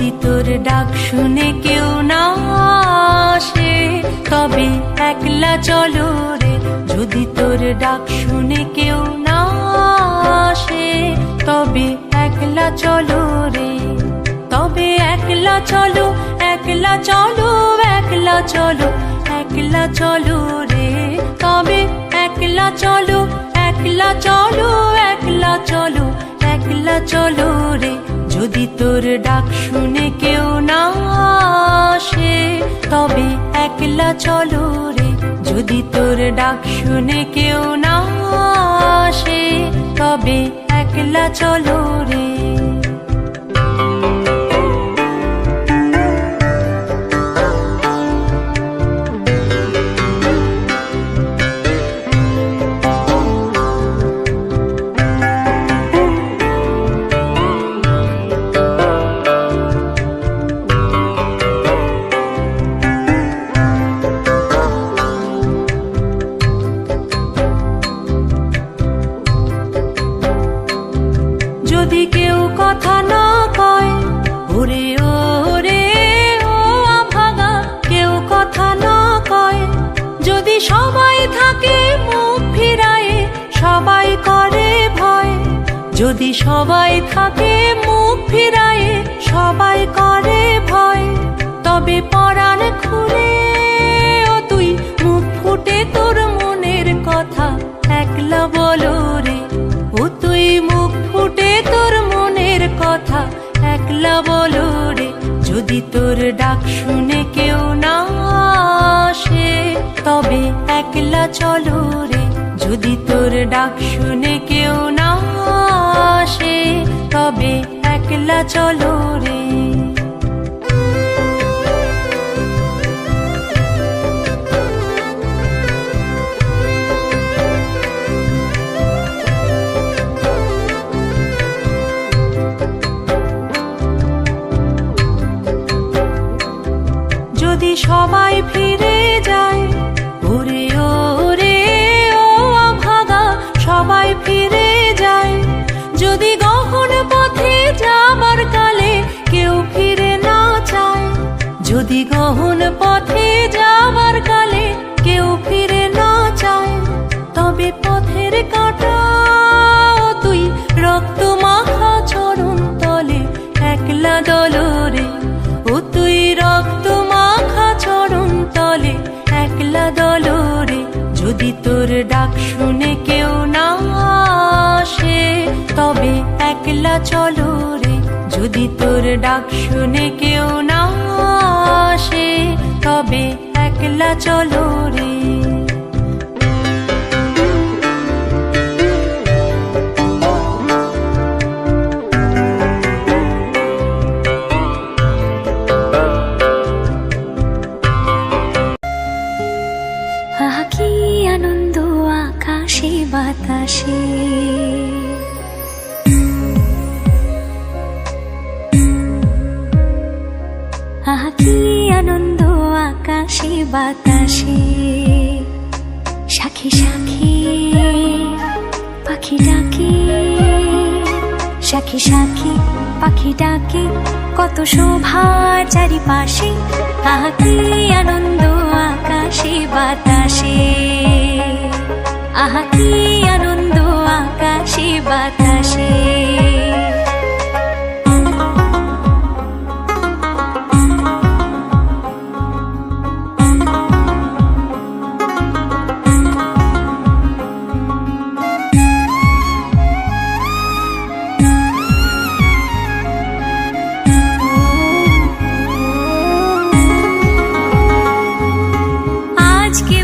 যদি তোর ডাক শুনে কেউ না আসে তবে একলা চলো রে। যদি তোর ডাক শুনে কেউ না আসে তবে একলা চলো রে। তবে একলা চলো, একলা চলো, একলা চলো, একলা চলো রে। তবে একলা চলো, একলা চলো, একলা চলো, একলা চলো রে। যদি তোর ডাক শুনে কেউ না আসে তবে একলা চলো রে। যদি তোর ডাক শুনে কেউ না আসে তবে একলা চলো রে। যদি কেউ কথা না কয় ওরে ওরে ও আভাগা, কেউ কথা না কয়, যদি সবাই থাকে মুখ ফিরায়ে সবাই করে ভয়। যদি সবাই থাকে মুখ ফিরায়ে সবাই করে ভয়, তবে পরাণ খুলে ও তুই মুখ ফুটে তোর মনের কথা একলা বলো রে। ও তুই মুখ ফুটে তোর মনের কথা একলা বলো রে। যদি তোর ডাক শুনে কেউ না আসে তবে একলা চলো রে। যদি তোর ডাক শুনে কেউ না আসে তবে একলা চলো রে। যদি সবাই ফিরে যায় ওরে ওরে ও আভাগা, সবাই ফিরে যায়, যদি গহন পথে যাবার কালে কেউ ফিরে না চায়। যদি গহন পথে যাবার কালে কেউ ফিরে না চায় তবে পথের কাঁটা তুই রক্ত মাখা চরণ তলে একলা দলো রে। ও তুই রক্ত মাখা চরণ তলে একলা দলো রে। যদি তোর ডাক শুনে কেউ না আসে তবে একলা চলো রে। যদি তোর ডাক শুনে কেউ না আসে তবে একলা চলো রে। আহা কি আনন্দ আকাশে বাতাসে, আহা কি আনন্দ আকাশে বাতাসে। সাখী সাখী পাখি ডাকে, সাখী সাখী পাখি ডাকে, কত শোভা চারিপাশে। আহা কি আনন্দ আকাশে বাতাসে, আহা কি আনন্দ আকাশে বাতাসে। আজকে